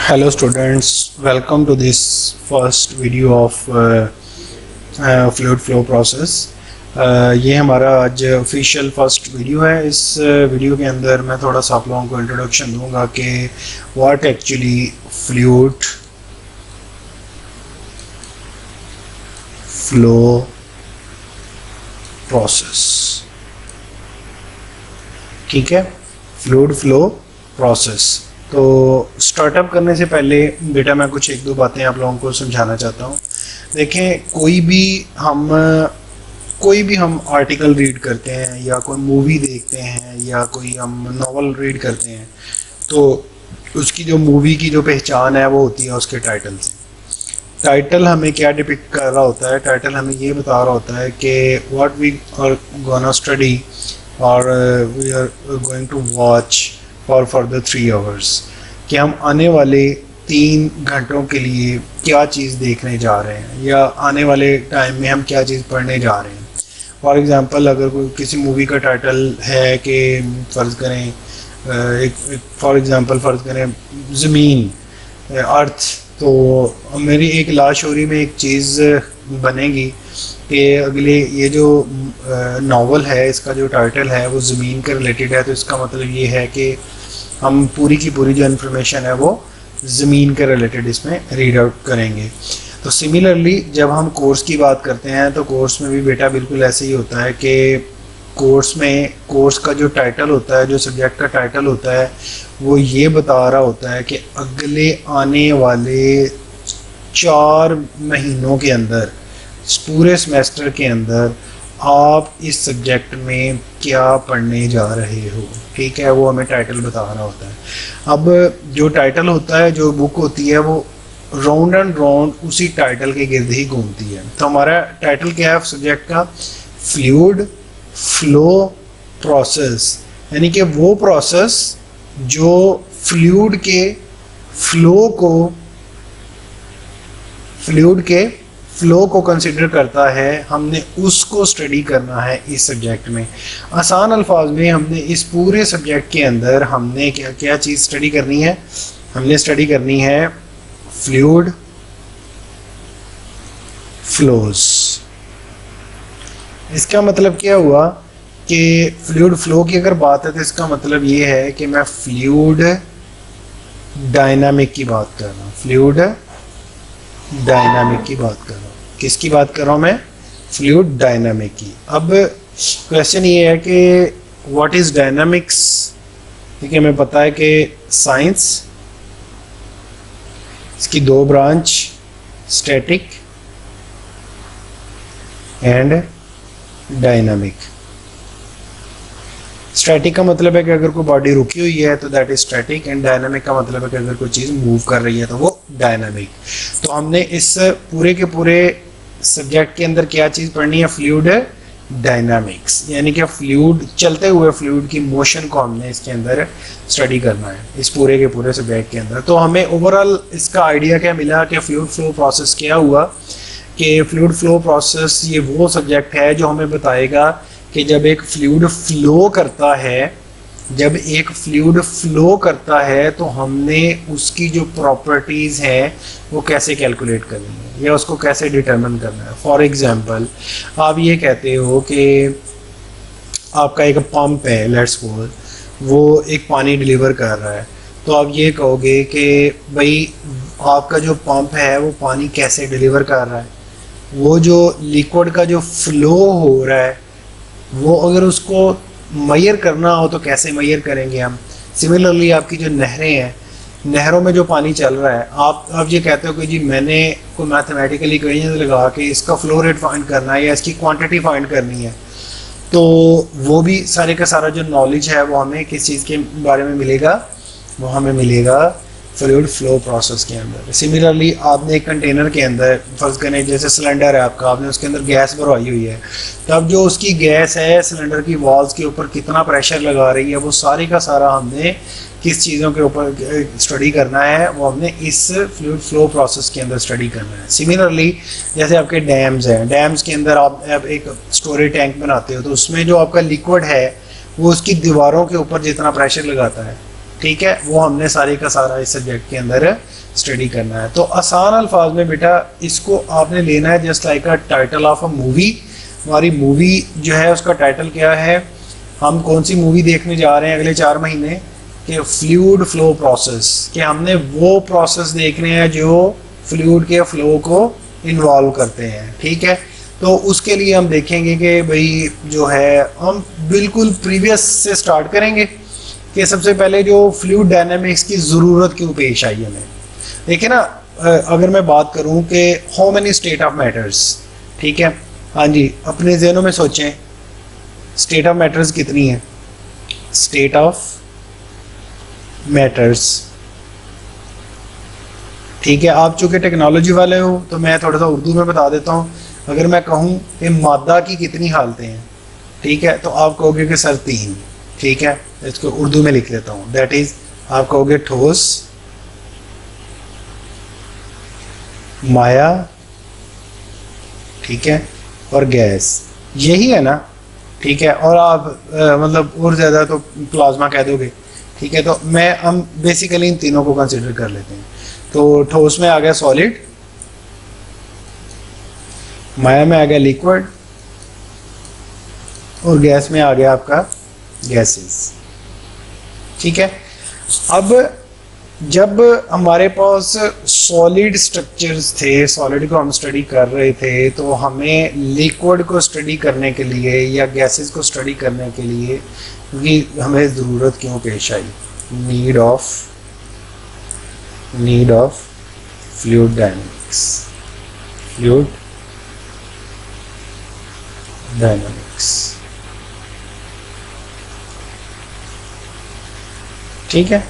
Hello students, welcome to this first video of fluid flow process। ये हमारा आज official first video है। इस वीडियो के अंदर मैं थोड़ा सा आप लोगों को इंट्रोडक्शन दूंगा कि what actually fluid flow process. ठीक है, फ्लूइड फ्लो प्रोसेस। तो स्टार्टअप करने से पहले बेटा मैं कुछ एक दो बातें आप लोगों को समझाना चाहता हूँ। देखें, कोई भी हम आर्टिकल रीड करते हैं या कोई मूवी देखते हैं या कोई हम नॉवल रीड करते हैं, तो उसकी जो मूवी की जो पहचान है वो होती है उसके टाइटल से। टाइटल हमें क्या डिपिक्ट कर रहा होता है? टाइटल हमें ये बता रहा होता है कि what we are gonna study और we are going to watch for further 3 hours, कि हम आने वाले 3 घंटों के लिए क्या चीज़ देखने जा रहे हैं या आने वाले टाइम में हम क्या चीज़ पढ़ने जा रहे हैं। फॉर एग्ज़ाम्पल, अगर कोई किसी मूवी का टाइटल है कि फ़र्ज़ करें फॉर एग्ज़ाम्पल फ़र्ज़ करें ज़मीन, अर्थ, तो मेरी एक लाशोरी में एक चीज़ बनेगी कि अगले ये जो नावल है इसका जो टाइटल है वो ज़मीन के रिलेटेड है, तो इसका मतलब ये है कि हम पूरी की पूरी जो इन्फॉर्मेशन है वो ज़मीन के रिलेटेड इसमें रीड आउट करेंगे। तो सिमिलरली जब हम कोर्स की बात करते हैं तो कोर्स में भी बेटा बिल्कुल ऐसे ही होता है कि कोर्स का जो टाइटल होता है, जो सब्जेक्ट का टाइटल होता है, वो ये बता रहा होता है कि अगले आने वाले 4 महीनों के अंदर, पूरे सेमेस्टर के अंदर आप इस सब्जेक्ट में क्या पढ़ने जा रहे हो। ठीक है, वो हमें टाइटल बता रहा होता है। अब जो टाइटल होता है, जो बुक होती है, वो राउंड एंड राउंड उसी टाइटल के गिर्द ही घूमती है। तो हमारा टाइटल क्या है सब्जेक्ट का? फ्लूइड फ्लो प्रोसेस, यानी कि वो प्रोसेस जो फ्लूइड के फ्लो को कंसिडर करता है, हमने उसको स्टडी करना है इस सब्जेक्ट में। आसान अल्फाज में हमने इस पूरे सब्जेक्ट के अंदर हमने क्या क्या चीज़ स्टडी करनी है? हमने स्टडी करनी है फ्लूइड फ्लोज। इसका मतलब क्या हुआ कि फ्लूइड फ्लो की अगर बात है तो इसका मतलब ये है कि मैं फ्लूइड डायनामिक की बात कर रहा हूँ। फ्लूइड डायनामिक की बात कर रहा हूँ। किसकी बात कर रहा हूँ मैं? फ्लूइड डायनामिक की। अब क्वेश्चन ये है कि व्हाट इज डायनामिक्स। ठीक है, हमें पता है कि साइंस, इसकी 2 branch, static and dynamic. Static का मतलब है कि अगर कोई बॉडी रुकी हुई है तो that is static, and dynamic का मतलब है कि अगर कोई चीज़ मूव कर रही है तो वो डायनामिक। तो हमने इस पूरे के पूरे सब्जेक्ट के अंदर क्या चीज़ पढ़नी है? फ्लूइड डायनामिक्स, यानी कि फ्लूइड, चलते हुए फ्लूइड की मोशन को हमने इसके अंदर स्टडी करना है इस पूरे के पूरे सब्जेक्ट के अंदर। तो हमें ओवरऑल इसका आइडिया क्या मिला कि फ्लूइड फ्लो प्रोसेस क्या हुआ, कि फ्लूइड फ्लो प्रोसेस ये वो सब्जेक्ट है जो हमें बताएगा कि जब एक फ्लूइड फ्लो करता है तो हमने उसकी जो प्रॉपर्टीज़ हैं वो कैसे कैलकुलेट करनी है या उसको कैसे डिटरमिन करना है। फॉर एग्जांपल, आप ये कहते हो कि आपका एक पंप है, लेट्स सपोज, वो एक पानी डिलीवर कर रहा है, तो आप ये कहोगे कि भाई आपका जो पंप है वो पानी कैसे डिलीवर कर रहा है। वो जो लिक्विड का जो फ्लो हो रहा है वो अगर उसको मेजर करना हो तो कैसे मेजर करेंगे हम। सिमिलरली आपकी जो नहरें हैं, नहरों में जो पानी चल रहा है, आप ये कहते हो कि जी मैंने कोई मैथमेटिकली इक्वेशन लगा के इसका फ्लो रेट फाइंड करना है या इसकी क्वांटिटी फाइंड करनी है, तो वो भी सारे का सारा जो नॉलेज है वो हमें किस चीज़ के बारे में मिलेगा? वो हमें मिलेगा फ्लूइड फ्लो प्रोसेस के अंदर। सिमिलरली आपने एक कंटेनर के अंदर, फर्ज करें जैसे सिलेंडर है आपका, आपने उसके अंदर गैस भरवाई हुई है, तब जो उसकी गैस है सिलेंडर की वॉल्स के ऊपर कितना प्रेशर लगा रही है, वो सारे का सारा हमने किस चीज़ों के ऊपर स्टडी करना है, वो हमने इस फ्लूइड फ्लो प्रोसेस के अंदर स्टडी करना है। सिमिलरली जैसे आपके डैम्स हैं, डैम्स के अंदर आप एक स्टोरेज टैंक बनाते हो, तो उसमें जो आपका लिक्विड है वो उसकी दीवारों के ऊपर जितना प्रेशर लगाता है ठीक है, वो हमने सारे का सारा इस सब्जेक्ट के अंदर स्टडी करना है। तो आसान अल्फाज में बेटा इसको आपने लेना है just like a title of a movie. हमारी मूवी जो है उसका टाइटल क्या है, हम कौन सी मूवी देखने जा रहे हैं अगले 4 महीने, कि फ्लूइड फ्लो प्रोसेस, कि हमने वो प्रोसेस देखने हैं जो फ्लूइड के फ्लो को इन्वॉल्व करते हैं। ठीक है, तो उसके लिए हम देखेंगे कि भाई जो है हम बिल्कुल प्रीवियस से स्टार्ट करेंगे कि सबसे पहले जो फ्लूइड डायनामिक्स की ज़रूरत क्यों पेश आई हमें। देखिए ना, अगर मैं बात करूं कि how many state of matters, ठीक है, हाँ जी, अपने जहनों में सोचें स्टेट ऑफ मैटर्स कितनी है। स्टेट ऑफ मैटर्स, ठीक है, आप चूंकि टेक्नोलॉजी वाले हो तो मैं थोड़ा सा उर्दू में बता देता हूँ। अगर मैं कहूँ कि मादा की कितनी हालतें हैं, ठीक है, तो आप कहोगे कि सर 3, ठीक है, इसको उर्दू में लिख लेता हूँ, दैट इज आप कहोगे ठोस, माया, ठीक है, और गैस, यही है ना, ठीक है, और आप मतलब और ज़्यादा तो प्लाज्मा कह दोगे, ठीक है। तो हम बेसिकली इन तीनों को कंसिडर कर लेते हैं। तो ठोस में आ गया सॉलिड, माया में आ गया लिक्विड, और गैस में आ गया आपका गैसेस, ठीक है। अब जब हमारे पास सॉलिड स्ट्रक्चर्स थे, सॉलिड को हम स्टडी कर रहे थे, तो हमें लिक्विड को स्टडी करने के लिए या गैसेस को स्टडी करने के लिए भी हमें ज़रूरत क्यों पेश आई, need of fluid dynamics, fluid dynamics, ठीक है,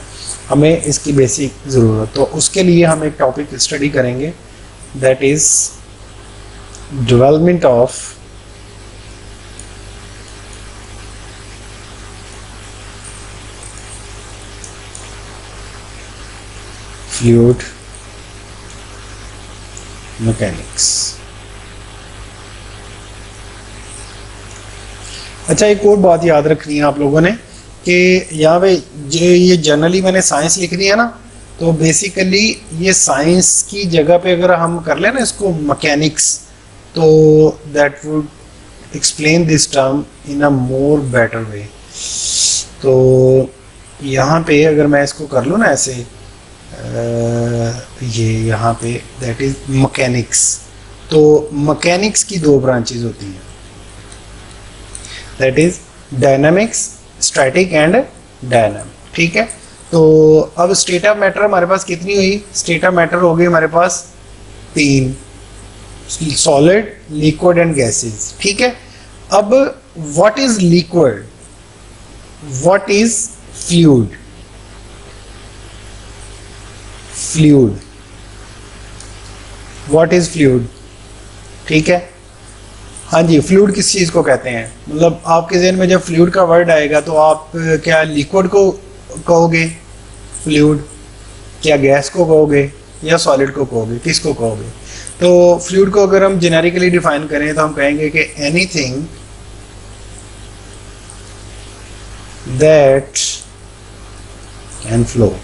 हमें इसकी बेसिक ज़रूरत। तो उसके लिए हम एक टॉपिक स्टडी करेंगे, that is development of fluid mechanics. अच्छा, एक और बात याद रखनी है आप लोगों ने कि यहाँ पे ये जनरली मैंने साइंस लिख दी है ना, तो बेसिकली ये साइंस की जगह पे अगर हम कर लें ना इसको मैकेनिक्स, तो that would explain this term in a more better way. तो यहाँ पे अगर मैं इसको कर लूँ ना ऐसे, ये यहाँ पे दैट इज मैकेनिक्स। तो मैकेनिक्स की 2 ब्रांचेज होती हैं, that is dynamics, static and dynamic, ठीक है। तो अब स्टेट ऑफ मैटर हमारे पास कितनी हुई, स्टेट ऑफ मैटर हो गई हमारे पास 3, सॉलिड, लिक्विड एंड गैसेस, ठीक है। अब what is liquid, what is fluid, fluid, what is fluid, ठीक है। हाँ जी, फ्लूइड किस चीज़ को कहते हैं, मतलब आपके जहन में जब फ्लूइड का वर्ड आएगा तो आप क्या लिक्विड को कहोगे फ्लूइड, क्या गैस को कहोगे, या सॉलिड को कहोगे, किसको कहोगे। तो फ्लूइड को अगर हम जेनेरिकली डिफाइन करें तो हम कहेंगे कि एनीथिंग दैट कैन फ्लो।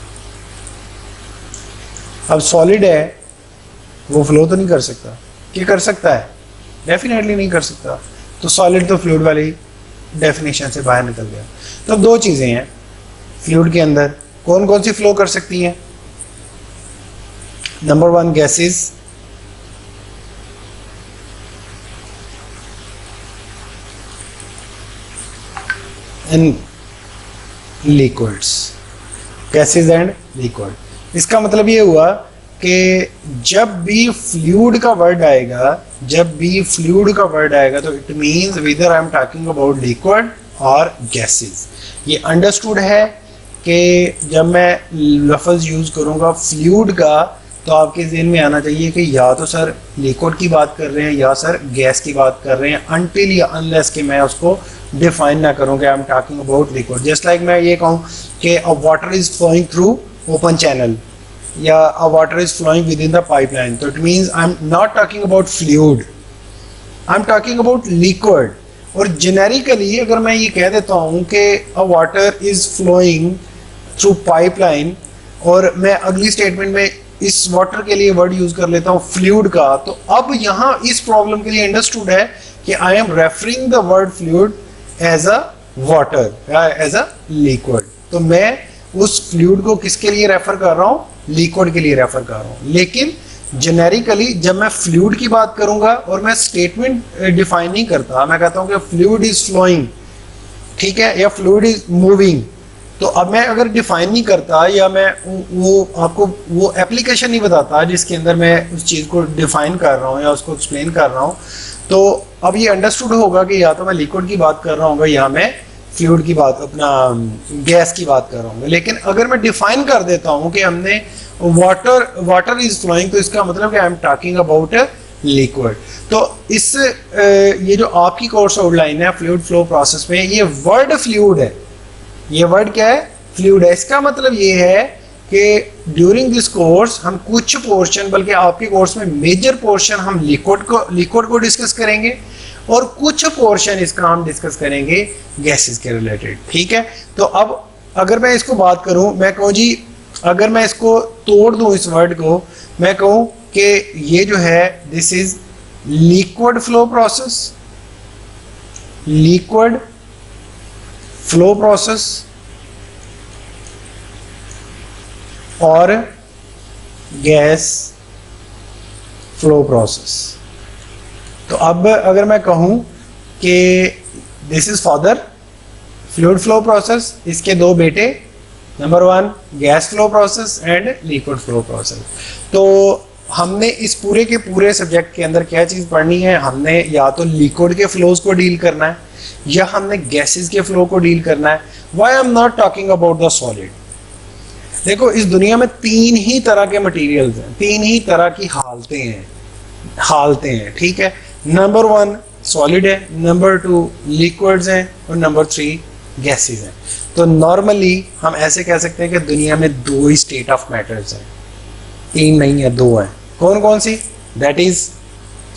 अब सॉलिड है, वो फ्लो तो नहीं कर सकता, क्या कर सकता है, डेफिनेटली नहीं कर सकता। तो सॉलिड तो फ्लूइड वाली डेफिनेशन से बाहर निकल गया। तो 2 चीज़ें हैं फ्लूइड के अंदर, कौन कौन सी फ्लो कर सकती हैं। Number 1 gases, and liquids, gases and liquid. इसका मतलब ये हुआ कि जब भी फ्लूइड का वर्ड आएगा, जब भी फ्लूइड का वर्ड आएगा तो it means whether I am talking about liquid और गैसेस। ये अंडरस्टूड है कि जब मैं लफ्ज़ यूज़ करूँगा फ्लूइड का तो आपके जहन में आना चाहिए कि या तो सर लिक्विड की बात कर रहे हैं या सर गैस की बात कर रहे हैं, अनटिल या अनलेस कि मैं उसको डिफाइन ना करूँ कि I am talking about liquid. Just like मैं ये कहूँ कि a water is flowing through open channel या a water is flowing with in the pipeline, तो it means I am not talking about fluid, I am talking about liquid. और generically अगर मैं ये कह देता हूँ कि a water is flowing through pipeline, और मैं अगली स्टेटमेंट में इस वाटर के लिए वर्ड यूज कर लेता हूं फ्लूइड का, तो अब यहां इस प्रॉब्लम के लिए अंडरस्टूड है कि I am referring the word fluid as a water, as a liquid. तो मैं उस फ्लूइड को किसके लिए रेफर कर रहा हूं? लिक्विड के लिए रेफर कर रहा हूं। लेकिन जेनेरिकली जब मैं फ्लूइड की बात करूंगा और मैं स्टेटमेंट डिफाइन नहीं करता, मैं कहता हूं कि फ्लूइड इज फ्लोइंग, ठीक है, या फ्लूइड इज मूविंग, तो अब मैं अगर डिफाइन नहीं करता या मैं वो आपको वो एप्लीकेशन नहीं बताता जिसके अंदर मैं उस चीज़ को डिफाइन कर रहा हूँ या उसको एक्सप्लेन कर रहा हूँ, तो अब ये अंडरस्टूड होगा कि या तो मैं लिक्विड की बात कर रहा हूँ या मैं फ्लूइड की बात, अपना गैस की बात कर रहा हूँ। लेकिन अगर मैं डिफाइन कर देता हूँ कि हमने वाटर इज फ्लोइंग, तो इसका मतलब कि I am talking about liquid. तो इस ये जो आपकी कोर्स आउटलाइन है फ्लूइड फ्लो प्रोसेस में, ये वर्ड फ्लूइड है, ये वर्ड क्या है? फ्लूइड है। इसका मतलब ये है कि ड्यूरिंग दिस कोर्स हम कुछ पोर्शन, बल्कि आपके कोर्स में मेजर पोर्शन हम लिक्विड को डिस्कस करेंगे और कुछ पोर्शन इसका हम डिस्कस करेंगे गैसेस के रिलेटेड, ठीक है। तो अब अगर मैं इसको बात करूं, मैं कहूँ जी, अगर मैं इसको तोड़ दूं इस वर्ड को, मैं कहूँ कि ये जो है this is liquid flow process, liquid flow process और गैस फ्लो प्रोसेस। तो अब अगर मैं कहूं कि this is father fluid flow process, इसके दो बेटे, number 1 gas flow process and liquid flow process. तो हमने इस पूरे के पूरे सब्जेक्ट के अंदर क्या चीज़ पढ़नी है? हमने या तो लिक्विड के फ्लोज को डील करना है या हमने गैसेस के फ्लो को डील करना है। Why I am not talking about the solid? देखो, इस दुनिया में 3 ही तरह के मटेरियल्स हैं, 3 ही तरह की हालतें हैं, ठीक है। नंबर 1 सॉलिड है, नंबर 2 लिक्विड्स हैं और नंबर 3 गैसेस हैं। तो नॉर्मली हम ऐसे कह सकते हैं कि दुनिया में 2 ही स्टेट ऑफ मैटर्स हैं, 3 नहीं है, 2 हैं। कौन कौन सी? That is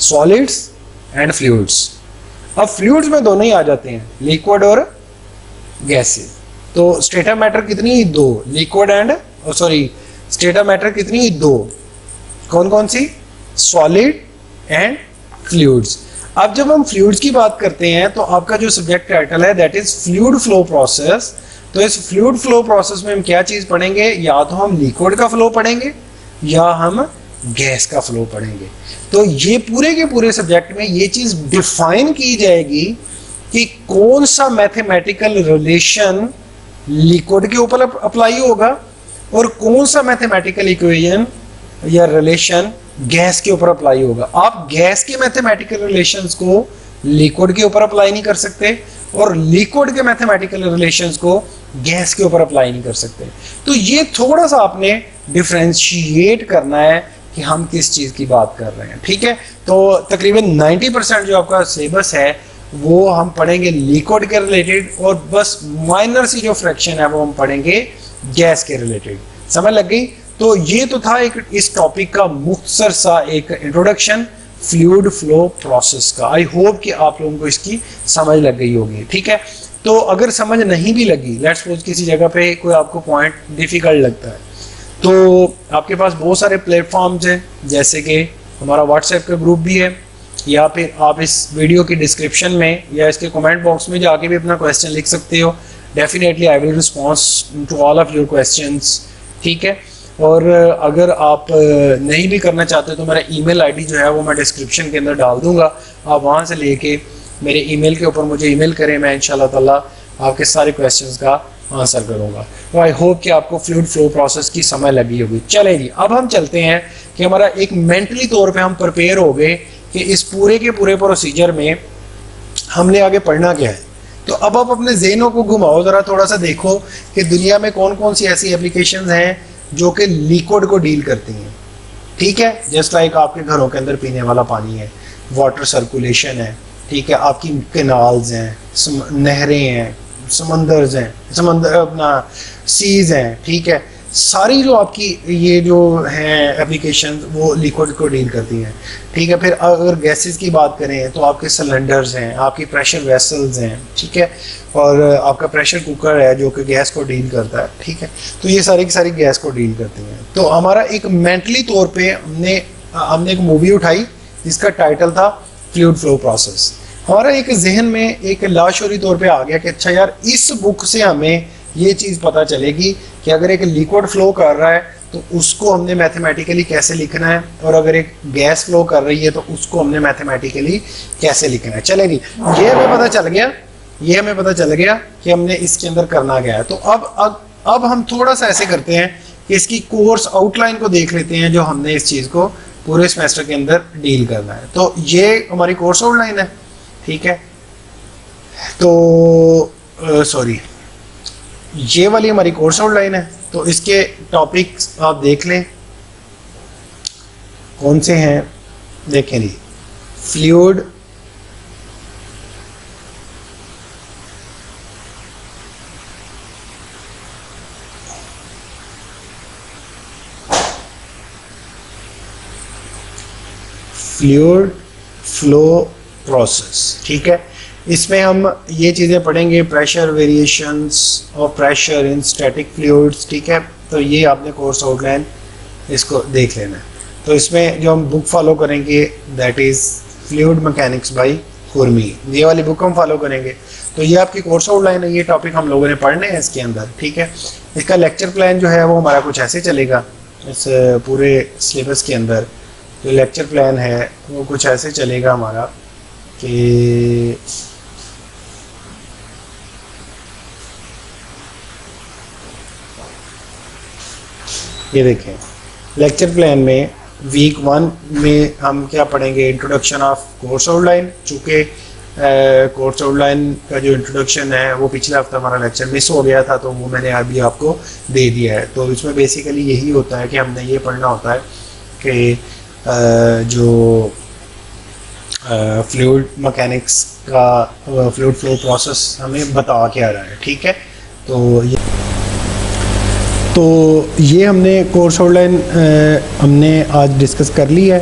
solids and fluids. अब फ्लूइड्स में दोनों ही आ जाते हैं, लिक्विड और गैसेस। तो स्टेट ऑफ मैटर कितनी? 2, liquid and state of matter कितनी? 2। कौन कौन सी? Solid and fluids. अब जब हम फ्लूइड्स की बात करते हैं तो आपका जो सब्जेक्ट टाइटल है that is fluid flow process. तो इस फ्लूइड फ्लो प्रोसेस में हम क्या चीज पढ़ेंगे? या तो हम लिक्विड का फ्लो पढ़ेंगे या हम गैस का फ्लो पढ़ेंगे। तो ये पूरे के पूरे सब्जेक्ट में ये चीज डिफाइन की जाएगी कि कौन सा मैथमेटिकल रिलेशन लिक्विड के ऊपर अप्लाई होगा और कौन सा मैथमेटिकल इक्वेशन या रिलेशन गैस के ऊपर अप्लाई होगा। आप गैस के मैथमेटिकल रिलेशंस को लिक्विड के ऊपर अप्लाई नहीं कर सकते और लिक्विड के मैथमेटिकल रिलेशंस को गैस के ऊपर अप्लाई नहीं कर सकते। तो ये थोड़ा सा आपने डिफरेंशिएट करना है कि हम किस चीज की बात कर रहे हैं, ठीक है। तो तकरीबन 90% जो आपका सिलेबस है वो हम पढ़ेंगे लिक्विड के रिलेटेड और बस माइनर सी जो फ्रैक्शन है वो हम पढ़ेंगे गैस के रिलेटेड। समझ लग गई? तो ये तो था एक इस टॉपिक का मुख्तसर सा एक इंट्रोडक्शन फ्लूइड फ्लो प्रोसेस का। आई होप कि आप लोगों को इसकी समझ लग गई होगी, ठीक है। तो अगर समझ नहीं भी लगी, लेट्स सपोज किसी जगह पे कोई आपको पॉइंट डिफिकल्ट लगता है, तो आपके पास बहुत सारे प्लेटफॉर्म्स हैं, जैसे कि हमारा व्हाट्सएप का ग्रुप भी है, या फिर आप इस वीडियो की डिस्क्रिप्शन में या इसके कमेंट बॉक्स में जाके भी अपना क्वेश्चन लिख सकते हो। Definitely I will response to all of your questions, ठीक है। और अगर आप नहीं भी करना चाहते तो मेरा ईमेल आईडी जो है वो मैं डिस्क्रिप्शन के अंदर डाल दूंगा, आप वहाँ से लेके मेरे ईमेल के ऊपर मुझे ईमेल करें, मैं इंशाल्लाह ताला आपके सारे क्वेश्चंस का आंसर करूंगा। तो आई होप कि आपको फ्लूइड फ्लो प्रोसेस की समझ लगी होगी। चलें जी, अब हम चलते हैं कि हमारा एक मेंटली तौर पे हम प्रिपेयर हो गए कि इस पूरे के पूरे प्रोसीजर में हमने आगे पढ़ना क्या है। तो अब आप अपने ज़हनों को घुमाओ, ज़रा थोड़ा सा देखो कि दुनिया में कौन कौन सी ऐसी एप्लीकेशंस हैं जो कि लिक्विड को डील करती हैं, ठीक है। जस्ट लाइक आपके घरों के अंदर पीने वाला पानी है, वाटर सर्कुलेशन है, ठीक है, आपकी कैनाल्स हैं, नहरें हैं, समंदर अपना सीज हैं, ठीक है, सारी जो आपकी ये जो है एप्लीकेशन वो लिक्विड को डील करती हैं, ठीक है। फिर अगर गैसेस की बात करें तो आपके सिलेंडर्स हैं, आपकी प्रेशर वेसल्स हैं, ठीक है, और आपका प्रेशर कुकर है जो कि गैस को डील करता है, ठीक है। तो ये सारी की सारी गैस को डील करती हैं। तो हमारा एक मेंटली तौर पे हमने एक मूवी उठाई जिसका टाइटल था फ्लूइड फ्लो प्रोसेस। हमारा एक जहन में एक लाशौरी तौर पे आ गया कि अच्छा यार, इस बुक से हमें ये चीज़ पता चलेगी कि अगर एक लिक्विड फ्लो कर रहा है तो उसको हमने मैथमेटिकली कैसे लिखना है, और अगर एक गैस फ्लो कर रही है तो उसको हमने मैथमेटिकली कैसे लिखना है। चलेगी, ये हमें पता चल गया कि हमने इसके अंदर करना क्या है। तो अब हम थोड़ा सा ऐसे करते हैं कि इसकी कोर्स आउटलाइन को देख लेते हैं, जो हमने इस चीज़ को पूरे सेमेस्टर के अंदर डील करना है। तो ये हमारी कोर्स आउटलाइन है, ठीक है। तो सॉरी, ये वाली हमारी कोर्स आउटलाइन है। तो इसके टॉपिक्स आप देख लें कौन से हैं। देखें जी, फ्लूइड, फ्लूइड फ्लो प्रोसेस, ठीक है। इसमें हम ये चीज़ें पढ़ेंगे, pressure, variations of pressure in static fluids, ठीक है। तो ये आपने कोर्स आउटलाइन इसको देख लेना है। तो इसमें जो हम बुक फॉलो करेंगे that is fluid mechanics by Khurmi, ये वाली बुक हम फॉलो करेंगे। तो ये आपकी कोर्स आउटलाइन है, ये टॉपिक हम लोगों ने पढ़ने हैं इसके अंदर, ठीक है। इसका लेक्चर प्लान जो है वो हमारा कुछ ऐसे चलेगा इस पूरे सिलेबस के अंदर। जो लेक्चर प्लान है वो कुछ ऐसे चलेगा हमारा कि ये देखें, लेक्चर प्लान में वीक 1 में हम क्या पढ़ेंगे, इंट्रोडक्शन ऑफ कोर्स आउटलाइन। चूँकि कोर्स आउटलाइन का जो इंट्रोडक्शन है वो पिछले हफ्ते हमारा लेक्चर मिस हो गया था, तो वो मैंने अभी आपको दे दिया है। तो इसमें बेसिकली यही होता है कि हमने ये पढ़ना होता है कि जो फ्लूइड मैकेनिक्स का फ्लूइड फ्लो प्रोसेस हमें बता क्या रहा है, ठीक है। तो ये हमने कोर्स आउटलाइन हमने आज डिस्कस कर ली है।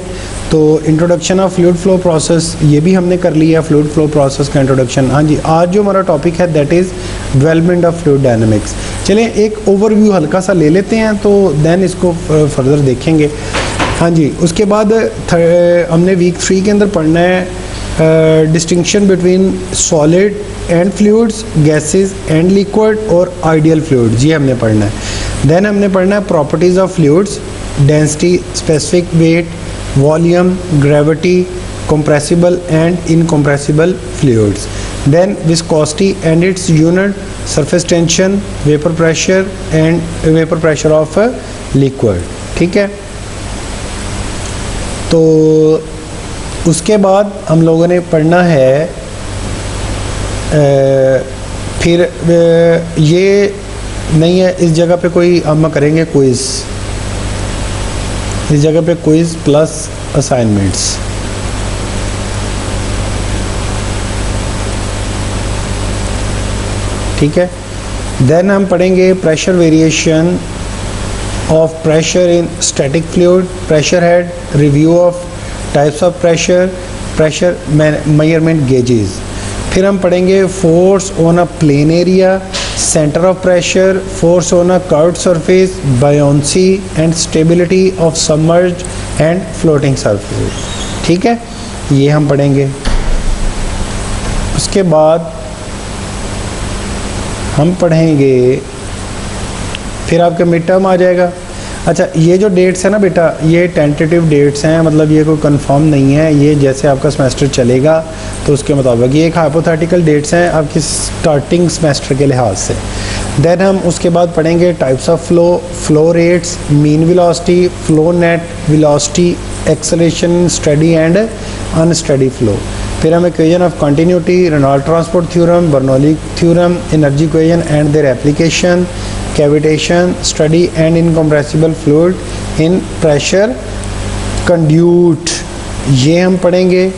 तो introduction of fluid flow process ये भी हमने कर लिया, फ्लूइड फ्लो प्रोसेस का इंट्रोडक्शन। हाँ जी, आज जो हमारा टॉपिक है that is development of fluid dynamics. चलें एक ओवरव्यू हल्का सा ले लेते हैं, तो देन इसको फर्दर देखेंगे। हाँ जी, उसके बाद हमने वीक 3 के अंदर पढ़ना है distinction between solid and fluids, gases and liquid और आइडियल फ्लूइड्स, ये हमने पढ़ना है। देन हमने पढ़ना है properties of fluids, density, specific weight, volume, gravity, compressible and incompressible fluids. Then viscosity and its unit, surface tension, vapor pressure and vapor pressure of a liquid, ठीक है। तो उसके बाद हम लोगों ने पढ़ना है फिर ये नहीं है, इस जगह पे कोई हम करेंगे क्विज़, इस जगह पे क्विज़ प्लस असाइनमेंट्स, ठीक है। देन हम पढ़ेंगे pressure variation of pressure in static fluid, pressure head, review of types of pressure, pressure measurement gauges. फिर हम पढ़ेंगे force on a plane area, centre of pressure, force on a curved surface, buoyancy and stability of submerged and floating surface, ठीक है, ये हम पढ़ेंगे। उसके बाद हम पढ़ेंगे, फिर आपका मिड टर्म आ जाएगा। अच्छा, ये जो डेट्स है ना बेटा, ये टेंटेटिव डेट्स हैं, मतलब ये कोई कंफर्म नहीं है, ये जैसे आपका सेमेस्टर चलेगा तो उसके मुताबिक ये एक हाइपोथेटिकल डेट्स हैं आपकी स्टार्टिंग सेमेस्टर के लिहाज से। देन हम उसके बाद पढ़ेंगे types of flow, flow rates, mean velocity, flow net velocity, acceleration, steady and unsteady flow. फिर हम equation of continuity, Reynold transport theorem, Bernoulli theorem, energy equation and their application, cavitation, steady and incompressible fluid in pressure conduit, ये हम पढ़ेंगे।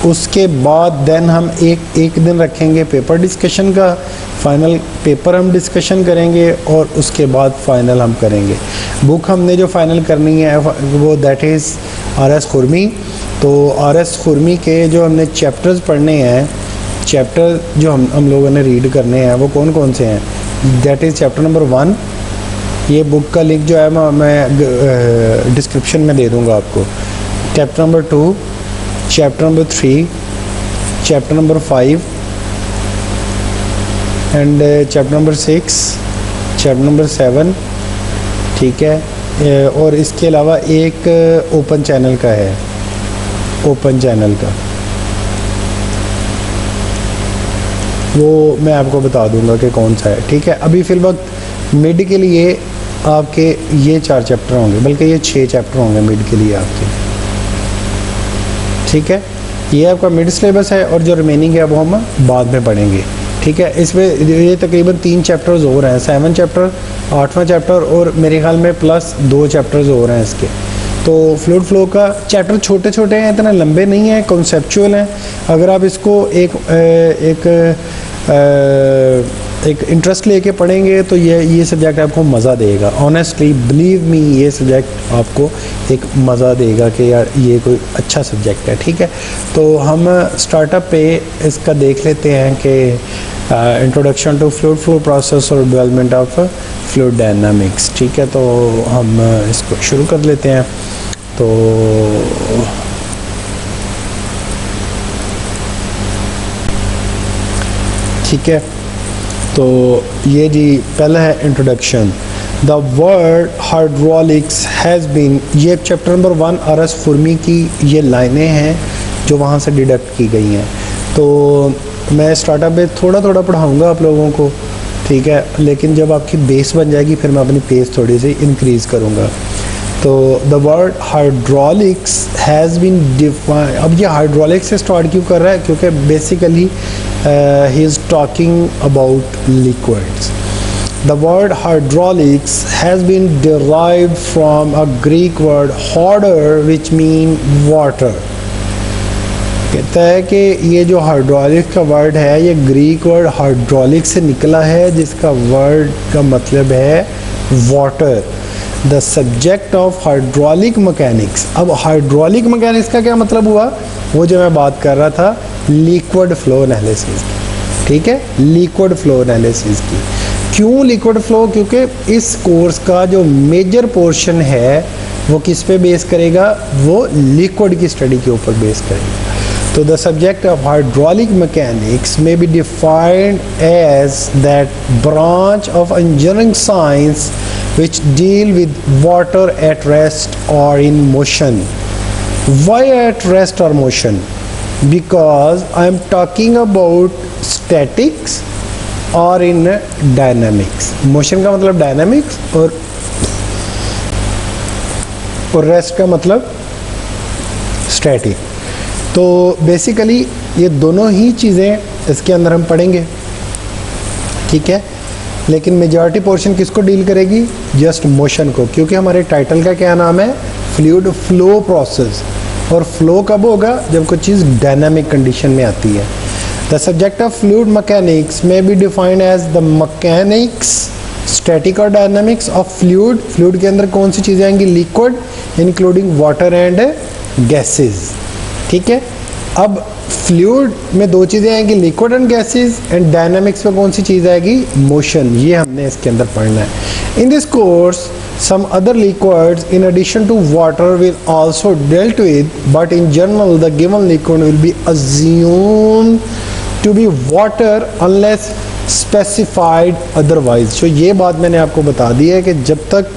उसके बाद then हम एक दिन रखेंगे पेपर डिस्कशन का, फाइनल पेपर हम डिस्कशन करेंगे और उसके बाद फाइनल हम करेंगे। बुक हमने जो फाइनल करनी है वो दैट इज़ आर.एस. खुरमी। तो आर.एस. खुरमी के जो हमने चैप्टर्स पढ़ने हैं, चैप्टर जो हम लोगों ने रीड करने हैं वो कौन कौन से हैं, दैट इज़ चैप्टर नंबर 1। ये बुक का लिंक जो है मैं डिस्क्रिप्शन में दे दूँगा आपको। Chapter number 2, chapter number 3, chapter number 5 and chapter number 6, chapter number 7, ठीक है। और इसके अलावा एक ओपन चैनल का है, ओपन चैनल का वो मैं आपको बता दूंगा कि कौन सा है, ठीक है। अभी फिल वक्त मिड के लिए आपके ये 4 चैप्टर होंगे, बल्कि ये 6 चैप्टर होंगे मिड के लिए आपके, ठीक है। ये आपका मिड सिलेबस है और जो रिमेनिंग है वो हम बाद में पढ़ेंगे, ठीक है। इसमें ये तकरीबन 3 चैप्टर्स और हैं, 7 चैप्टर, 8वां चैप्टर और मेरे ख्याल में प्लस 2 चैप्टर्स और हैं इसके। तो फ्लूइड फ्लो का चैप्टर छोटे छोटे हैं, इतना लंबे नहीं हैं, कॉन्सेप्चुअल हैं। अगर आप इसको एक इंटरेस्ट लेके पढ़ेंगे तो ये सब्जेक्ट आपको मज़ा देगा। ऑनेस्टली बिलीव मी, ये सब्जेक्ट आपको एक मज़ा देगा कि यार ये कोई अच्छा सब्जेक्ट है, ठीक है। तो हम स्टार्टअप पे इसका देख लेते हैं कि introduction to fluid flow process और डेवलपमेंट ऑफ फ्लूइड डायनामिक्स, ठीक है। तो हम इसको शुरू कर लेते हैं। तो ठीक है, तो ये जी पहला है introduction. The word hydraulics has been, ये चैप्टर नंबर 1 आर.एस. खुरमी की ये लाइनें हैं जो वहाँ से डिडक्ट की गई हैं। तो मैं स्टार्टअप में थोड़ा थोड़ा पढ़ाऊँगा आप लोगों को, ठीक है, लेकिन जब आपकी बेस बन जाएगी फिर मैं अपनी पेस थोड़ी सी इंक्रीज़ करूँगा। तो the word hydraulics has been define, अब ये हाइड्रोलिक्स से स्टार्ट क्यों कर रहा है, क्योंकि basically he is talking about liquids. The word hydraulics has been derived from a Greek word hydr which mean water. कहता है कि ये जो हाइड्रोलिक का वर्ड है ये ग्रीक वर्ड हाइड्रोलिक से निकला है जिसका वर्ड का मतलब है water. The subject of hydraulic mechanics, अब हाइड्रोलिक मैकेनिक्स का क्या मतलब हुआ, वो जो मैं बात कर रहा था लिक्विड फ्लो एनालिसिस की, ठीक है, लिक्विड फ्लो एनालिसिस की। क्यों लिक्विड फ्लो, क्योंकि इस कोर्स का जो मेजर पोर्शन है वो किस पे बेस करेगा, वो लिक्विड की स्टडी के ऊपर बेस करेगा। तो the subject of hydraulic mechanics में be defined as that branch of engineering science which deal with water at rest or in motion. Why at rest or motion? Because I am talking about statics or in dynamics. Motion का मतलब dynamics और rest का मतलब static. तो basically ये दोनों ही चीज़ें इसके अंदर हम पढ़ेंगे, ठीक है। लेकिन मेजॉरिटी पोर्शन किसको डील करेगी, जस्ट मोशन को, क्योंकि हमारे टाइटल का क्या नाम है, फ्लूइड फ्लो प्रोसेस। और फ्लो कब होगा, जब कोई चीज़ डायनामिक कंडीशन में आती है। The subject of fluid mechanics में be defined as the mechanics static और डायनामिक्स ऑफ फ्लूइड। फ्लूइड के अंदर कौन सी चीज़ें आएंगी, liquid including water and gases, ठीक है। अब फ्लूइड में 2 चीज़ें आएंगी, liquid and gases, and dynamics में कौन सी चीज़ आएगी, मोशन। ये हमने इसके अंदर पढ़ना है। In this course some other liquids in addition to water will also dealt with, but in general the given liquid will be assumed to be water unless specified otherwise. तो ये बात मैंने आपको बता दी है कि जब तक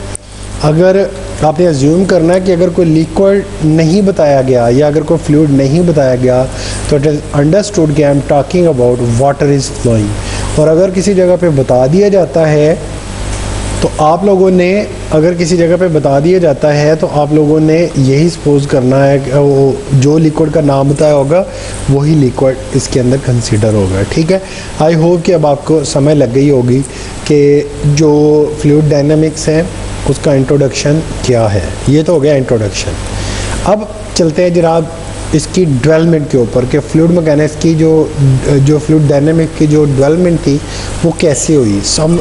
अगर आपने अज्यूम करना है कि अगर कोई लिक्विड नहीं बताया गया या अगर कोई फ्लूइड नहीं बताया गया तो इट इज़ अंडरस्टूड कि I am talking about water is flowing. और अगर किसी जगह पे बता दिया जाता है तो आप लोगों ने, अगर किसी जगह पे बता दिया जाता है तो आप लोगों ने यही सपोज करना है कि वो जो लिक्विड का नाम बताया होगा वही लिक्विड इसके अंदर कंसीडर होगा, ठीक है। आई होप कि अब आपको समझ लग गई होगी कि जो फ्लूइड डायनामिक्स है उसका इंट्रोडक्शन क्या है। ये तो हो गया इंट्रोडक्शन। अब चलते हैं जनाब इसकी डेवलपमेंट के ऊपर कि फ्लूइड मैकेनिक्स की जो फ्लूइड डायनेमिक की जो डेवलपमेंट थी वो कैसे हुई, सम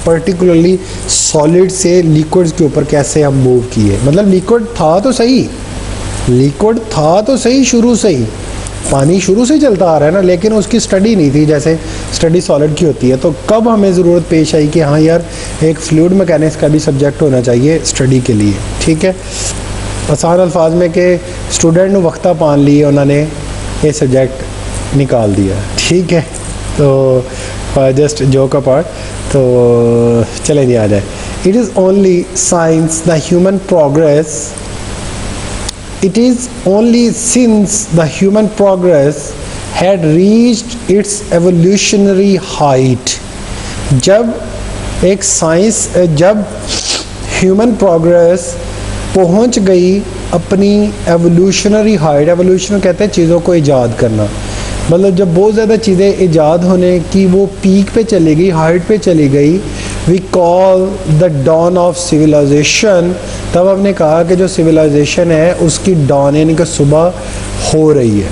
पर्टिकुलरली सॉलिड से लिक्विड्स के ऊपर कैसे हम मूव किए। मतलब लिक्विड था तो सही शुरू से ही, पानी शुरू से चलता आ रहा है ना, लेकिन उसकी स्टडी नहीं थी जैसे स्टडी सॉलिड की होती है। तो कब हमें ज़रूरत पेश आई कि हाँ यार एक फ्लूइड मैकेनिक्स का भी सब्जेक्ट होना चाहिए स्टडी के लिए। ठीक है, आसान अल्फाज में कि स्टूडेंट वक्ता पान लिए उन्होंने ये सब्जेक्ट निकाल दिया। ठीक है, तो जस्ट जोक अपार्ट, तो चले जी आ जाए। It is only science the human progress, it is only since the human progress had reached its evolutionary height, जब एक साइंस, जब ह्यूमन प्रोग्रेस पहुंच गई अपनी एवोल्यूशनरी हाइट, एवोल्यूशन कहते हैं चीज़ों को ईजाद करना, मतलब जब बहुत ज़्यादा चीज़ें ईजाद होने की वो पीक पे चली गई, हाइट पे चली गई, we call the dawn of civilization, तब हमने कहा कि जो सिविलाइजेशन है उसकी डॉन यानी कि सुबह हो रही है।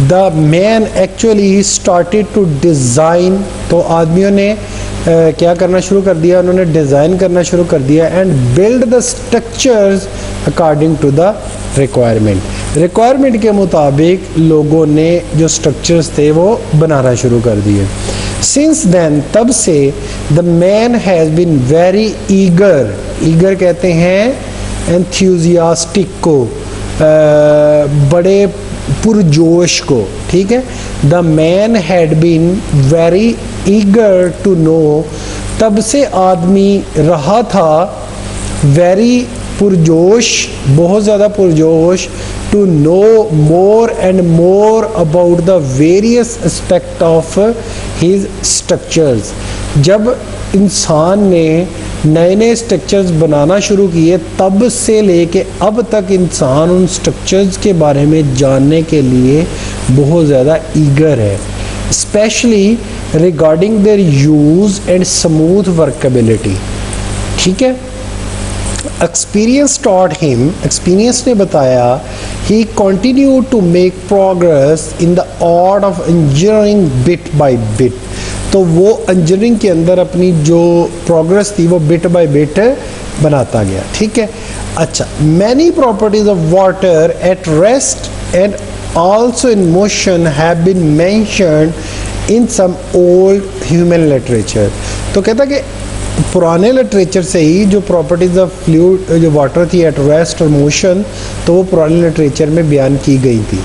The man actually started to design, तो आदमियों ने क्या करना शुरू कर दिया, उन्होंने डिज़ाइन करना शुरू कर दिया, and build the structures according to the requirement के मुताबिक लोगों ने जो स्ट्रक्चर्स थे वो बनाना शुरू कर दिए। सिंस देन, तब से the man has been very eager कहते हैं एंथ्यूजियास्टिक को, बड़े पुरजोश को। ठीक है, the man had been very eager to know, तब से आदमी रहा था वेरी पुरजोश, बहुत ज़्यादा पुरजोश, to know more and more about the various aspect of his structures. जब इंसान ने नए नए स्ट्रक्चर्स बनाना शुरू किए, तब से लेके अब तक इंसान उन स्ट्रक्चर्स के बारे में जानने के लिए बहुत ज़्यादा ईगर है, specially regarding their use and smooth workability. ठीक है, एक्सपीरियंस टॉट हिम, एक्सपीरियंस ने बताया, he continue to make progress in the art of engineering bit by bit. तो वो इंजीनियरिंग के अंदर अपनी जो प्रोग्रेस थी वो बिट बाय बिट बनाता गया। ठीक है, अच्छा, many properties of water at rest and also in motion have been mentioned in some old human literature. तो कहता कि पुराने लिटरेचर से ही जो प्रॉपर्टीज़ ऑफ फ्लूइड, जो वाटर थी एट रेस्ट और मोशन, तो वो पुराने लिटरेचर में बयान की गई थी।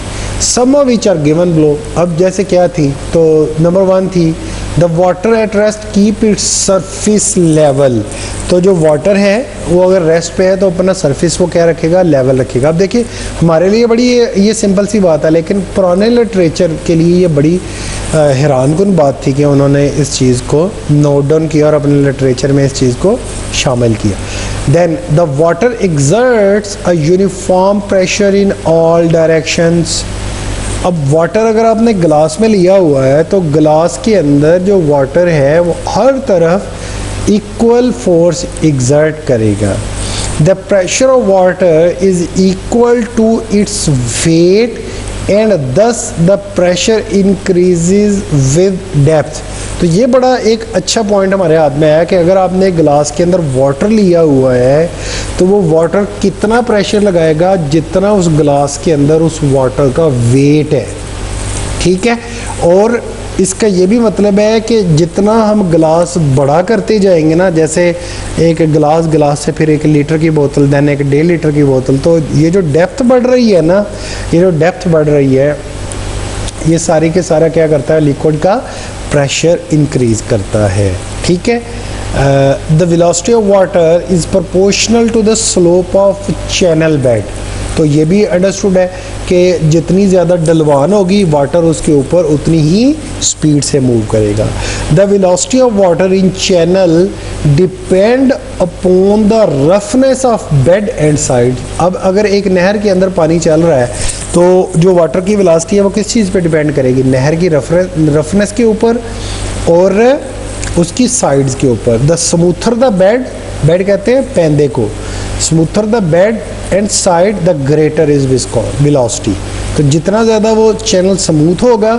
Some of which are given below. अब जैसे क्या थी, तो नंबर 1 थी the water at rest keep its surface level. तो जो वाटर है वो अगर रेस्ट पे है तो अपना सरफेस वो क्या रखेगा, लेवल रखेगा। अब देखिए हमारे लिए बड़ी ये सिंपल सी बात है, लेकिन पुराने लिटरेचर के लिए ये बड़ी हैरानकुन बात थी कि उन्होंने इस चीज़ को नोट डाउन किया और अपने लिटरेचर में इस चीज़ को शामिल किया। Then the water exerts a uniform pressure in all directions. अब वाटर अगर आपने गिलास में लिया हुआ है तो गिलास के अंदर जो वाटर है वो हर तरफ इक्वल फोर्स एग्जर्ट करेगा। The pressure of water is equal to its weight and thus the pressure increases with depth. तो ये बड़ा एक अच्छा पॉइंट हमारे हाथ में आया कि अगर आपने गिलास के अंदर वाटर लिया हुआ है तो वो वाटर कितना प्रेशर लगाएगा, जितना उस गिलास के अंदर उस वाटर का वेट है। ठीक है, और इसका ये भी मतलब है कि जितना हम गिलास बड़ा करते जाएंगे ना, जैसे एक गिलास से फिर 1 लीटर की बोतल, देन 1.5 लीटर की बोतल, तो ये जो डेप्थ बढ़ रही है ना, ये जो डेप्थ बढ़ रही है, ये सारी के सारा क्या करता है, लिक्विड का प्रेशर इंक्रीज करता है। ठीक है, the velocity of water is proportional to the slope of channel bed. तो ये भी अंडरस्टूड है कि जितनी ज़्यादा ढलवान होगी वाटर, उसके ऊपर उतनी ही स्पीड से मूव करेगा। The velocity of water in channel depend upon the roughness of bed and side. अब अगर एक नहर के अंदर पानी चल रहा है तो जो वाटर की वेलोसिटी है वो किस चीज़ पे डिपेंड करेगी, नहर की रफनेस के ऊपर और उसकी साइड्स के ऊपर। द स्मूथर द बेड कहते हैं पेंदे को, smoother the bed and side the greater is velocity. तो जितना ज़्यादा वो चैनल स्मूथ होगा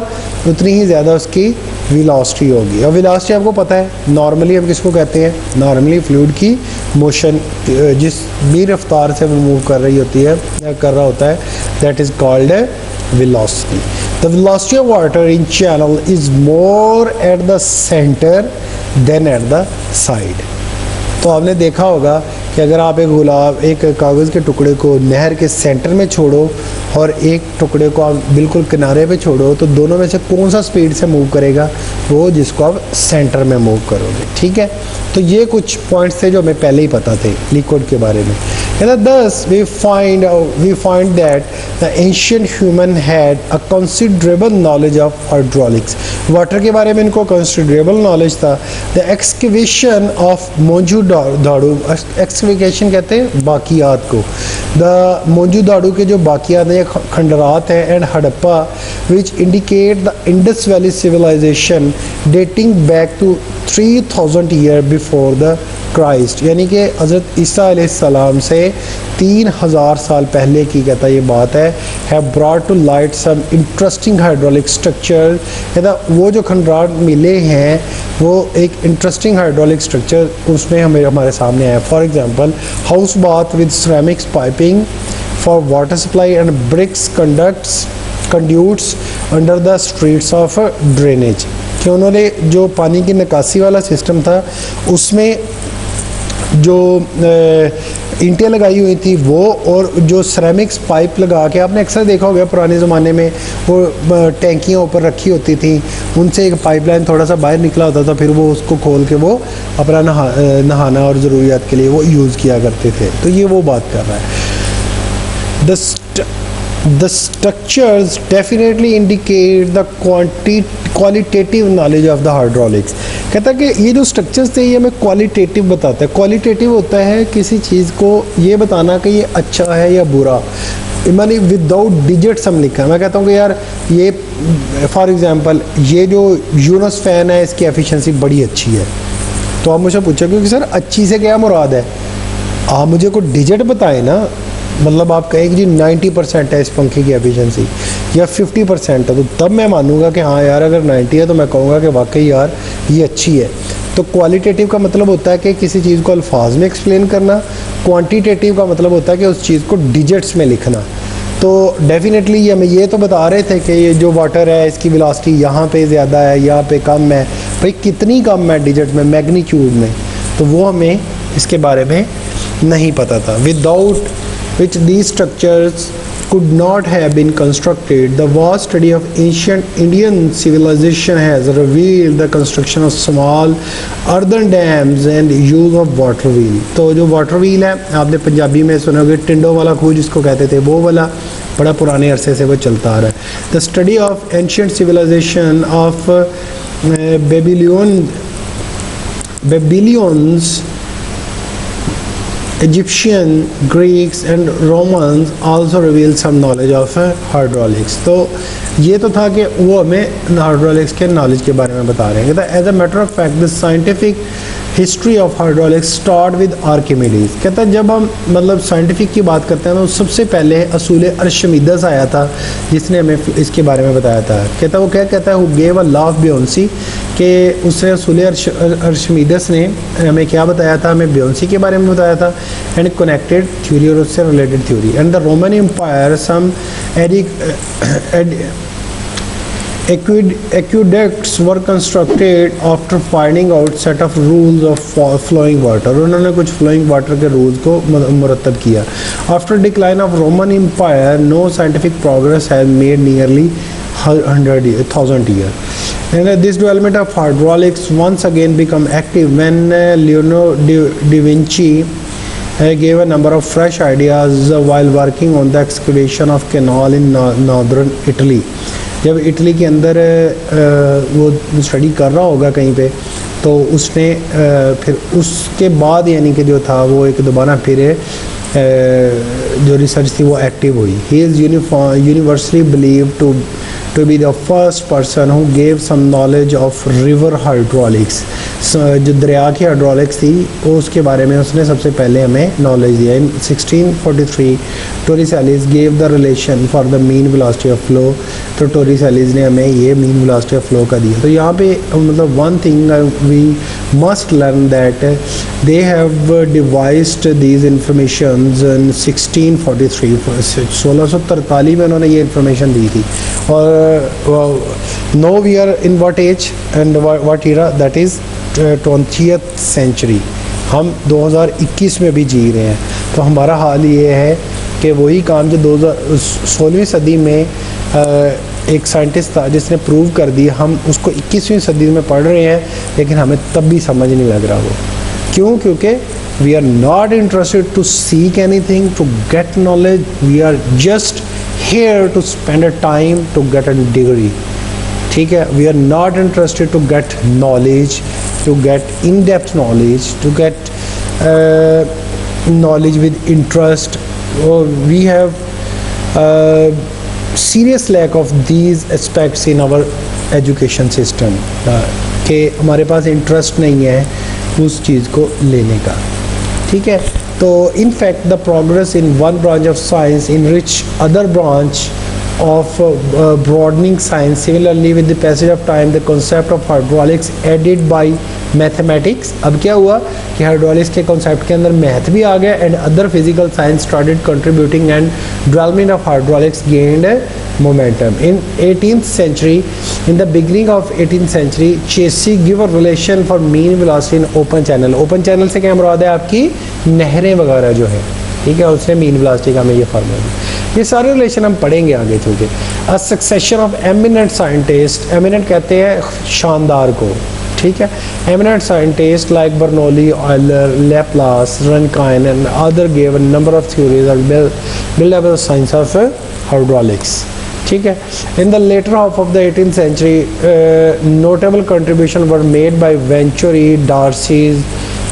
उतनी ही ज़्यादा उसकी वेलोसिटी होगी। और वेलोसिटी आपको पता है नॉर्मली हम किसको कहते हैं, नॉर्मली फ्लूइड की मोशन जिस भी रफ्तार से वो मूव कर रही होती है या कर रहा होता है, that is called velocity. The velocity of water in channel is more at the center than at the side. तो आपने देखा होगा कि अगर आप एक कागज़ के टुकड़े को नहर के सेंटर में छोड़ो और एक टुकड़े को आप बिल्कुल किनारे पे छोड़ो, तो दोनों में से कौन सा स्पीड से मूव करेगा, वो जिसको आप सेंटर में मूव करोगे। ठीक है, तो ये कुछ पॉइंट्स थे जो हमें पहले ही पता थे लिक्विड के बारे में। Thus we find that the ancient human had a considerable knowledge of hydraulics. Water के बारे में इनको considerable knowledge था। The excavation of Mohenjodaro, excavation कहते हैं बाकियात को, the मोनजोदड़ो के जो बाकियात हैं, खंडरात हैं, and Harappa which indicate the Indus Valley civilization dating back to 3000 years before the Christ, यानी कि हज़रत ईसा अलैहिस्सलाम से 3000 साल पहले की कहता ये बात है, have brought to light some interesting hydraulic structure। कहता वो जो खंडरात मिले हैं वो एक इंटरेस्टिंग हाइड्रोलिक स्ट्रक्चर उसमें हमारे सामने आया। For example house bath with ceramics piping for water supply and bricks conduits under the streets of drainage, कि उन्होंने जो पानी की निकासी वाला सिस्टम था उसमें जो ईंटें लगाई हुई थी वो, और जो सिरेमिक्स पाइप लगा के, आपने अक्सर देखा होगा पुराने ज़माने में वो टैंकियाँ ऊपर रखी होती थी, उनसे एक पाइपलाइन थोड़ा सा बाहर निकला होता था, फिर वो उसको खोल के वो अपना नहाना और ज़रूरियात के लिए वो यूज़ किया करते थे। तो ये वो बात कर रहा है। The structures definitely indicate the qualitative knowledge of the hydraulics। कहता है कि ये जो स्ट्रक्चर्स थे ये हमें क्वालिटेटिव बताता है। क्वालिटेटिव होता है किसी चीज़ को ये बताना कि ये अच्छा है या बुरा, मानी विदाउट डिजिट्स हम लिखा है। मैं कहता हूँ कि यार ये फॉर एग्जांपल ये जो यूनस फ़ैन है इसकी एफिशिएंसी बड़ी अच्छी है, तो आप मुझे पूछोगे कि सर अच्छी से क्या मुराद है, आप मुझे कोई डिजिट बताएं ना, मतलब आप कहें कि जी 90% है इस पंखे की एफिशिएंसी या 50% है, तो तब मैं मानूंगा कि हाँ यार अगर 90 है तो मैं कहूँगा कि वाकई यार ये अच्छी है। तो क्वालिटेटिव का मतलब होता है कि किसी चीज़ को अल्फाज में एक्सप्लेन करना, क्वांटिटेटिव का मतलब होता है कि उस चीज़ को डिजिट्स में लिखना। तो डेफिनेटली ये हमें ये तो बता रहे थे कि ये जो वाटर है इसकी वेलोसिटी यहाँ पे ज़्यादा है, यहाँ पे कम है, भाई कितनी कम है डिजिट में, मैग्नीट्यूड में, तो वो हमें इसके बारे में नहीं पता था। Without which these structures could not have been constructed. The vast study of ancient Indian civilization has revealed the construction of small earthen dams and use of water wheel। तो जो water wheel है आपने पंजाबी में सुनोगे टिंडों वाला खूह जिसको कहते थे, वो वाला बड़ा पुराने अरसे से वो चलता आ रहा है। The study of ancient civilization of Babylonians, Egyptian, Greeks and Romans also reveal some knowledge of hydraulics। तो ये तो था कि वो हमें हाइड्रोलिक्स के नॉलेज के बारे में बता रहे हैं। कहता है as a matter of fact the scientific history of hydraulics start with Archimedes. कहता है जब हम मतलब साइंटिफिक की बात करते हैं तो सबसे पहले असूल अर्शमीदस आया था जिसने हमें इसके बारे में बताया था। कहता है वो क्या कहता है, who gave a law of buoyancy, कि उसने असूल अर्शमीदस ने हमें क्या बताया था, हमें बियोंसी के बारे में बताया था, एंड कनेक्टेड थ्योरी और उससे related theory. And the Roman empire some aqueducts were constructed after finding out set of rules of flowing water। उन्होंने कुछ flowing water के rules को मुरतब किया। After decline of Roman Empire, no scientific progress has made nearly 1,000 years। And this development of hydraulics once again become active when Leonardo da Vinci gave a number of fresh ideas while working on the excavation of canal in northern Italy। जब Italy के अंदर वो study कर रहा होगा कहीं पे, तो उसने फिर उसके बाद यानी कि जो था वो एक दोबारा फिर जो रिसर्च थी वो एक्टिव हुई। He is universally believe to be the first person who gave some knowledge of river hydraulics. जो दरिया की हाइड्रोलिक्स थी वो उसके बारे में उसने सबसे पहले हमें नॉलेज दिया। In 1643 Torricelli gave the relation for the mean velocity of flow, तो टोरिसेलिस ने हमें ये मीन वेलोसिटी ऑफ फ्लो का दिया। तो यहाँ पे मतलब one thing we must learn that they have devised these informations in 1643, 1643 में उन्होंने ये इंफॉर्मेशन दी थी। और now we are in what age and what era, that is 20th century. हम 2021 में भी जी रहे हैं। तो हमारा हाल ये है कि वही काम जो 16वीं सदी में एक साइंटिस्ट था जिसने प्रूव कर दी, हम उसको 21वीं सदी में पढ़ रहे हैं, लेकिन हमें तब भी समझ नहीं लग रहा वो। क्यों? क्योंकि we are not interested to seek anything, to get knowledge, we are just here to spend a time to get a degree. ठीक है, we are not interested to get knowledge, to get in depth knowledge, to get knowledge with interest, or we have serious lack of these aspects in our education system, कि हमारे पास interest नहीं है उस चीज़ को लेने का। ठीक है, तो in fact the progress in one branch of science enrich other branch of broadening science. Similarly with the passage of time the concept of hydraulics added by mathematics, अब क्या हुआ कि हाइड्रोलिक्स के कॉन्सेप्ट के अंदर मैथ भी आ गया and other physical science started contributing and development of hydraulics gained momentum in 18th century. In the beginning of 18th century Chezy give a relation for mean velocity in open channel. Open channel से क्या मुराद है? आपकी नहरें वगैरह जो है, ठीक है, उसने मीन वेलोसिटी का हमें ये फार्मूला दिया। ये सारे रिलेशन हम पढ़ेंगे आगे चल के। A succession of eminent scientist, eminent कहते हैं शानदार को, ठीक है। Eminent scientist like Bernoulli, Euler, Laplace, Rankine and other give a number of theories and build up the science of hydraulics. ठीक है, in the later half of the 18th century notable contribution were made by Venturi, Darcy,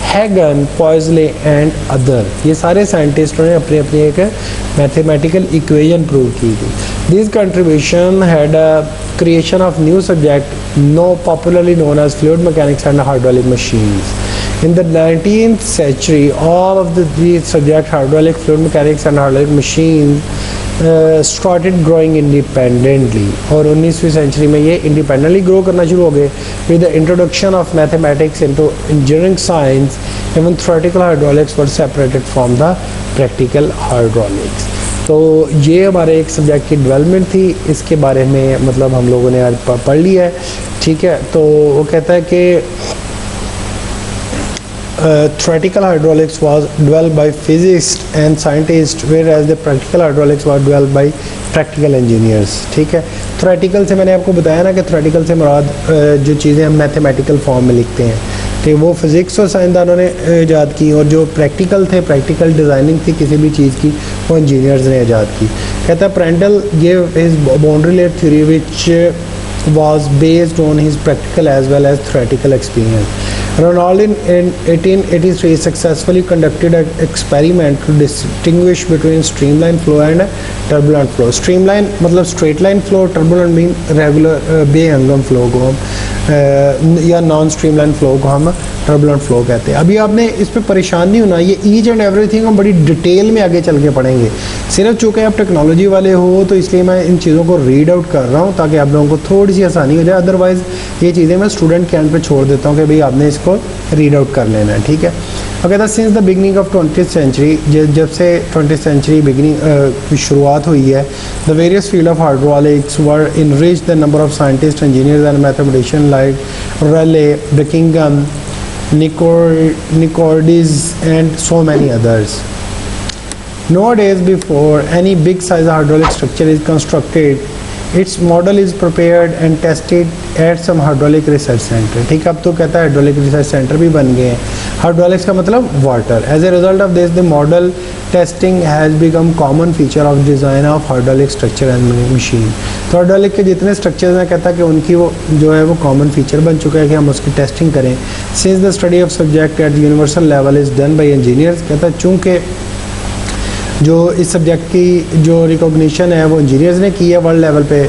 Hagen, Poiseuille and other. ये सारे साइंटिस्टों ने अपनी अपनी एक mathematical equation prove की थी। This contribution had a creation of new subject popularly known as fluid mechanics and hydraulic machines. In the 19th century, all of these subjects, hydraulic, fluid mechanics and hydraulic machines, started growing independently. और 19वीं century में ये independently grow करना शुरू हो गए with the introduction of mathematics into engineering science. Even theoretical hydraulics were separated from the practical hydraulics. तो ये हमारे एक सब्जेक्ट की डेवलपमेंट थी, इसके बारे में मतलब हम लोगों ने आज पढ़ लिया है। ठीक है, तो वो कहता है कि theoretical hydraulics was developed by physicists and scientists, whereas the practical hydraulics was developed by practical engineers. ठीक है, theoretical से मैंने आपको बताया ना कि theoretical से मुराद जो चीज़ें हम मैथमेटिकल फॉर्म में लिखते हैं, तो वो फिज़िक्स और साइंसदानों ने ईजाद की, और जो प्रैक्टिकल थे, प्रैक्टिकल डिज़ाइनिंग थी किसी भी चीज़ की, वो इंजीनियर्स ने ईजाद की। कहता है Prandtl gave his boundary layer theory which was based on his practical as well as theoretical experience. Ronald in 1883 successfully conducted an experiment to distinguish between streamline flow and turbulent flow. Streamline मतलब straight line flow, turbulent mean regular बेहंगम flow को हम या non streamline flow को हम turbulent flow कहते हैं। अभी आपने इस पर परेशान नहीं होना, ये ईच एंड एवरीथिंग हम बड़ी डिटेल में आगे चल के पढ़ेंगे। सिर्फ चूँकि आप टेक्नोलॉजी वाले हो तो इसलिए मैं इन चीज़ों को रीड आउट कर रहा हूँ ताकि आप लोगों को थोड़ी सी आसानी हो जाए। अदरवाइज़ ये चीज़ें मैं स्टूडेंट के एंड पे छोड़ देता हूँ कि भाई आपने इसको रीड आउट कर लेना है। ठीक है, और कहता है since the beginning of 20th century, जब से 20th सेंचुरी बिगनिंग की शुरुआत हुई है, the various field of hydraulics were enrich the number of scientist, engineers and mathematician like Rayleigh, Buckingham, Nicordes and so many others. Nowadays, before any big size hydraulic structure is constructed, its model is prepared and tested at some hydraulic research center. ठीक है, अब तो कहता है hydraulic research centre भी बन गए हैं। हाइड्रोलिक्स का मतलब water. As a result of this the model testing has become common feature of design of hydraulic structure and machine. तो हाइड्रोलिक के जितने स्ट्रक्चर्स हैं कहता है कि उनकी वो जो है वो कॉमन फीचर बन चुका है कि हम उसकी टेस्टिंग करें। Since the study of subject at universal level is done by engineers, कहता है चूँकि जो इस सब्जेक्ट की जो रिकॉग्निशन है वो इंजीनियर्स ने की है वर्ल्ड लेवल पे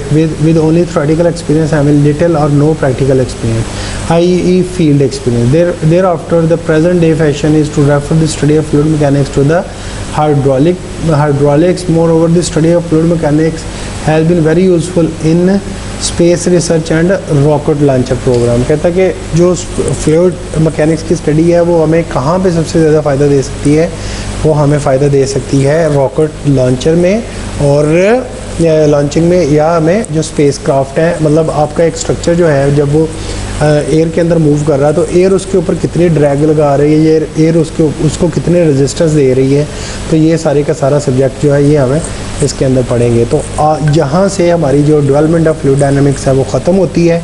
with only theoretical experience having little और no practical experience I field experience thereafter the present day fashion is to refer the study of fluid mechanics to the hydraulics. Moreover, the study of fluid mechanics has been very useful in space research and rocket launcher program. कहता है कि जो fluid mechanics की study है वो हमें कहाँ पे सबसे ज़्यादा फ़ायदा दे सकती है, वो हमें फ़ायदा दे सकती है रॉकेट लॉन्चर में और लॉन्चिंग में, या हमें जो स्पेस क्राफ्ट है, मतलब आपका एक स्ट्रक्चर जो है जब वो एयर के अंदर मूव कर रहा है तो एयर उसके ऊपर कितनी ड्रैग लगा रही है, ये एयर उसको कितने रेजिस्टेंस दे रही है, तो ये सारे का सारा सब्जेक्ट जो है ये हमें इसके अंदर पढ़ेंगे। तो जहाँ से हमारी जो डेवलपमेंट ऑफ फ्लूइड डायनामिक्स है वो ख़त्म होती है।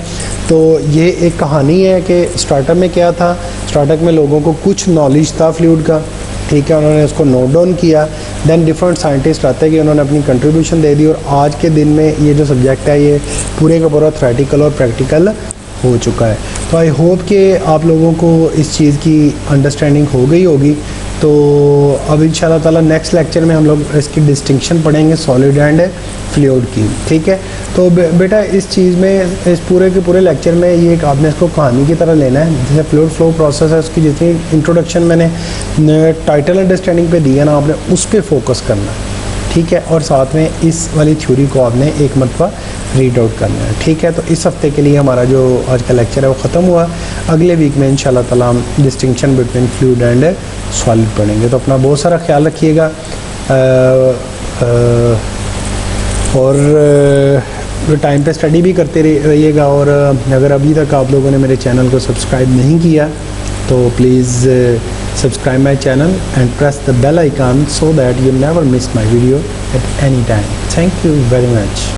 तो ये एक कहानी है कि स्टार्टअप में क्या था, स्टार्टअप में लोगों को कुछ नॉलेज था फ्लूइड का, ठीक है, उन्होंने उसको नोट डाउन किया, देन डिफरेंट साइंटिस्ट आते हैं कि उन्होंने अपनी कंट्रीब्यूशन दे दी, और आज के दिन में ये जो सब्जेक्ट है ये पूरे का पूरा थ्योरेटिकल और प्रैक्टिकल हो चुका है। तो आई होप कि आप लोगों को इस चीज़ की अंडरस्टैंडिंग हो गई होगी। तो अब इंशाल्लाह ताला नेक्स्ट लेक्चर में हम लोग इसकी डिस्टिंक्शन पढ़ेंगे सॉलिड एंड फ्लूइड की, ठीक है। तो बेटा इस चीज़ में, इस पूरे के पूरे लेक्चर में ये एक आपने इसको कहानी की तरह लेना है। जैसे फ्लूइड फ्लो प्रोसेस है, उसकी जितनी इंट्रोडक्शन मैंने टाइटल अंडरस्टैंडिंग पे दिया ना, आपने उस पर फोकस करना है, ठीक है, और साथ में इस वाली थ्योरी को आपने एक मरतबा रीड आउट करना है, ठीक है। तो इस हफ्ते के लिए हमारा जो आज का लेक्चर है वो ख़त्म हुआ। अगले वीक में इंशाल्लाह ताला हम distinction between fluid and solid पढ़ेंगे। तो अपना बहुत सारा ख्याल रखिएगा और टाइम पे स्टडी भी करते रहिएगा। और अगर अभी तक आप लोगों ने मेरे चैनल को सब्सक्राइब नहीं किया तो please subscribe my channel and press the bell icon so that you never miss my video at any time. Thank you very much.